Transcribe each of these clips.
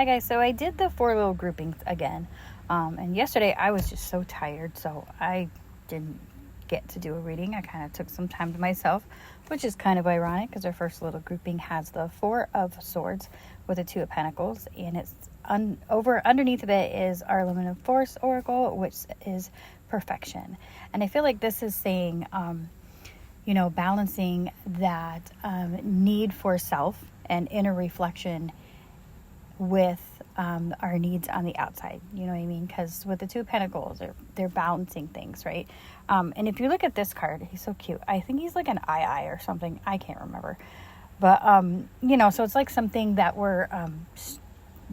Hi guys, so I did the 4 little groupings again, and yesterday I was just so tired, so I didn't get to do a reading. I kind of took some time to myself, which is kind of ironic because our first little grouping has the 4 of Swords with the 2 of Pentacles, and it's underneath of it is our Liminal Forrest Oracle, which is perfection. And I feel like this is saying, balancing that need for self and inner reflection with our needs on the outside, you know what I mean? Because with the 2 of Pentacles, they're balancing things, right? And if you look at this card, he's so cute. I think he's like an eye or something. I can't remember. But, so it's like something that we're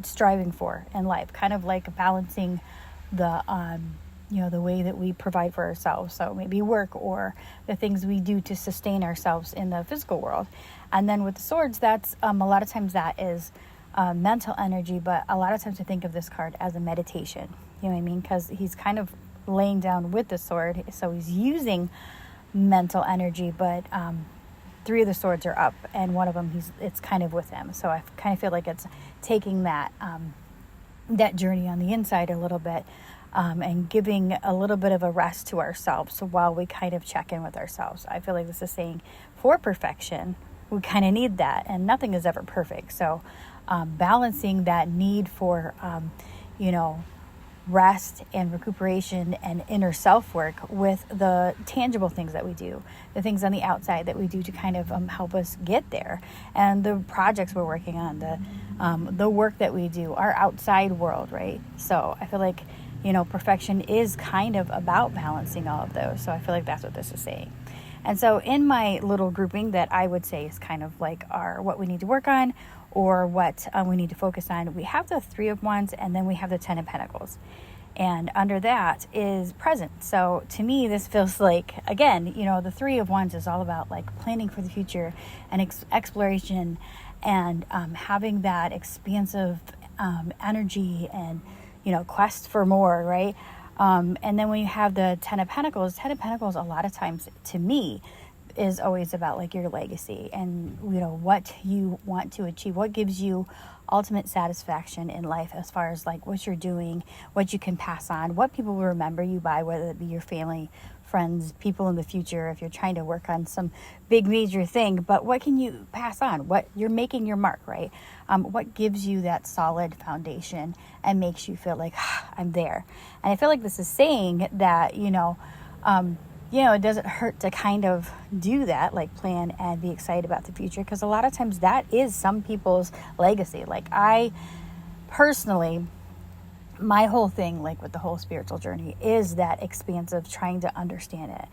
striving for in life, kind of like balancing the way that we provide for ourselves. So maybe work or the things we do to sustain ourselves in the physical world. And then with the Swords, that's a lot of times that is mental energy, but a lot of times I think of this card as a meditation, you know what I mean? Because he's kind of laying down with the sword, so he's using mental energy, but 3 of the swords are up, and one of them it's kind of with him. So I kind of feel like it's taking that that journey on the inside a little bit, and giving a little bit of a rest to ourselves while we kind of check in with ourselves. I feel like this is saying for perfection, we kind of need that, and nothing is ever perfect. So balancing that need for, rest and recuperation and inner self-work with the tangible things that we do, the things on the outside that we do to kind of help us get there, and the projects we're working on, the work that we do, our outside world, right? So I feel like, perfection is kind of about balancing all of those. So I feel like that's what this is saying. And so in my little grouping that I would say is kind of like what we need to work on, or what we need to focus on, we have the 3 of Wands, and then we have the 10 of Pentacles. And under that is present. So to me, this feels like, again, the 3 of Wands is all about like planning for the future and exploration, and having that expansive energy and, quest for more, right? And then when you have the 10 of Pentacles, a lot of times to me is always about like your legacy and, what you want to achieve, what gives you ultimate satisfaction in life as far as like what you're doing, what you can pass on, what people will remember you by, whether it be your family, friends, people in the future, if you're trying to work on some big major thing, but what can you pass on? What you're making your mark, right? What gives you that solid foundation and makes you feel like I'm there. And I feel like this is saying that, it doesn't hurt to kind of do that, like plan and be excited about the future, because a lot of times that is some people's legacy. Like I personally, my whole thing, like with the whole spiritual journey, is that expansive trying to understand it.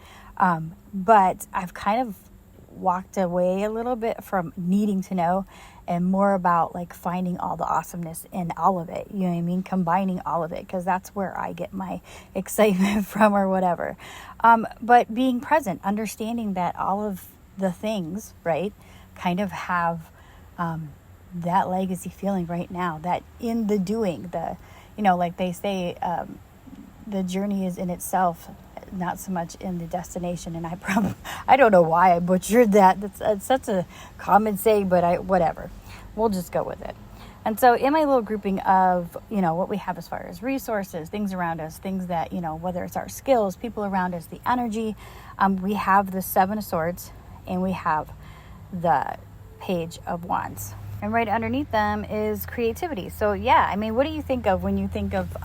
But I've kind of walked away a little bit from needing to know, and more about like finding all the awesomeness in all of it, you know what I mean, combining all of it, because that's where I get my excitement from or whatever. But being present, understanding that all of the things, right, kind of have that legacy feeling right now, that in the doing, like they say, the journey is in itself, not so much in the destination. And I don't know why I butchered that. It's such a common saying, but whatever. We'll just go with it. And so in my little grouping of, what we have as far as resources, things around us, things that, whether it's our skills, people around us, the energy, we have the 7 of Swords, and we have the Page of Wands. And right underneath them is creativity. So yeah, I mean, what do you think of when you think of,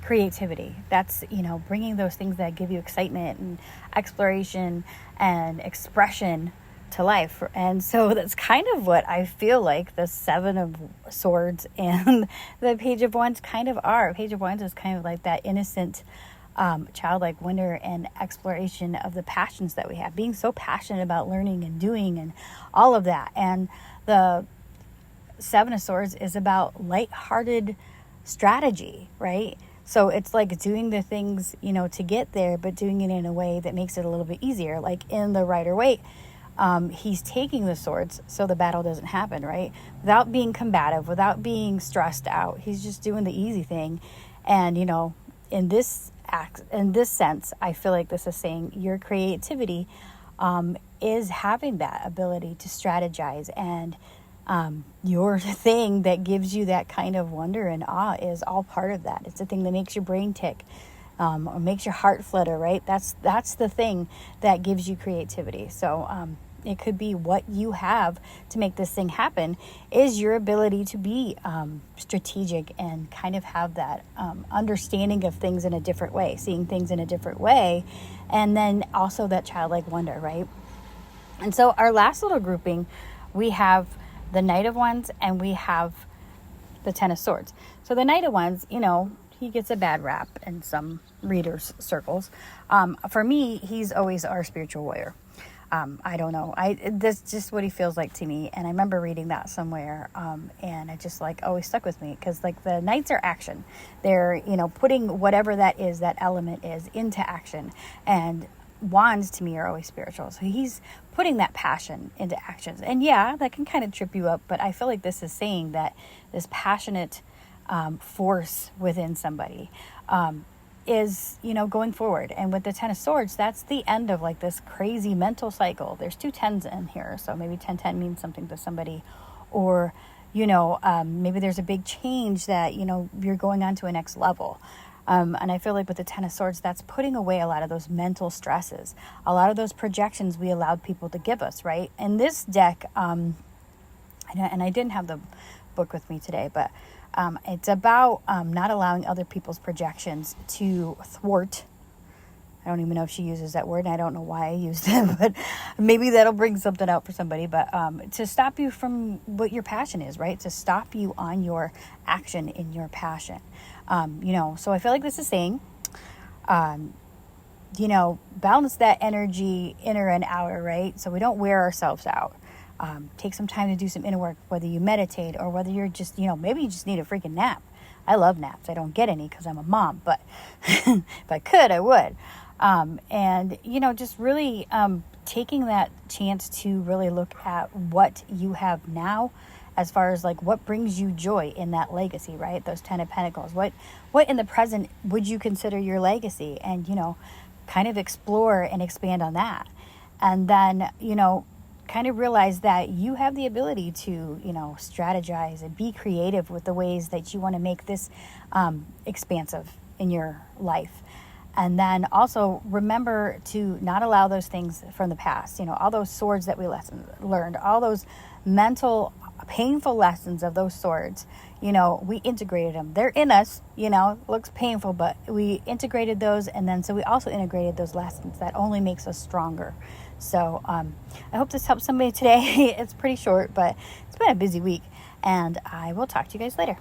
creativity? That's, bringing those things that give you excitement and exploration and expression to life. And so that's kind of what I feel like the 7 of Swords and the Page of Wands kind of are. Page of Wands is kind of like that innocent, childlike wonder and exploration of the passions that we have, being so passionate about learning and doing and all of that. And the 7 of Swords is about lighthearted strategy, right? So it's like doing the things, to get there, but doing it in a way that makes it a little bit easier. Like in the Rider-Waite, he's taking the swords so the battle doesn't happen, right? Without being combative, without being stressed out. He's just doing the easy thing. And, in this sense, I feel like this is saying your creativity is having that ability to strategize and your thing that gives you that kind of wonder and awe is all part of that. It's the thing that makes your brain tick, or makes your heart flutter, right? That's the thing that gives you creativity. So it could be what you have to make this thing happen is your ability to be strategic and kind of have that understanding of things in a different way, seeing things in a different way, and then also that childlike wonder, right? And so our last little grouping, we have the Knight of Wands and we have the Ten of Swords. So the Knight of Wands, he gets a bad rap in some readers' circles. For me, he's always our spiritual warrior. I don't know. That's just what he feels like to me. And I remember reading that somewhere. And it just always stuck with me, because the knights are action. They're, putting whatever that is, that element is, into action. And wands to me are always spiritual. So he's putting that passion into actions. And yeah, that can kind of trip you up, but I feel like this is saying that this passionate force within somebody is, going forward. And with the Ten of Swords, that's the end of this crazy mental cycle. There's 2 tens in here, so maybe 10-10 means something to somebody, or maybe there's a big change that you're going on to a next level. And I feel like with the Ten of Swords, that's putting away a lot of those mental stresses, a lot of those projections we allowed people to give us, right? In this deck, and I didn't have the book with me today, but it's about not allowing other people's projections to thwart. I don't even know if she uses that word, and I don't know why I used it, but maybe that'll bring something out for somebody. But to stop you from what your passion is, right? To stop you on your action in your passion. So I feel like this is saying, balance that energy, inner and outer, right? So we don't wear ourselves out. Take some time to do some inner work, whether you meditate or whether you're just, maybe you just need a freaking nap. I love naps. I don't get any because I'm a mom, but if I could, I would. And just really taking that chance to really look at what you have now, as far as what brings you joy in that legacy, right? Those 10 of Pentacles. What in the present would you consider your legacy? And, kind of explore and expand on that. And then, kind of realize that you have the ability to, strategize and be creative with the ways that you want to make this expansive in your life. And then also remember to not allow those things from the past, all those swords that we learned, all those mental, painful lessons of those swords, we integrated them. They're in us, looks painful, but we integrated those. And then, so we also integrated those lessons. That only makes us stronger. So I hope this helps somebody today. It's pretty short, but it's been a busy week, and I will talk to you guys later.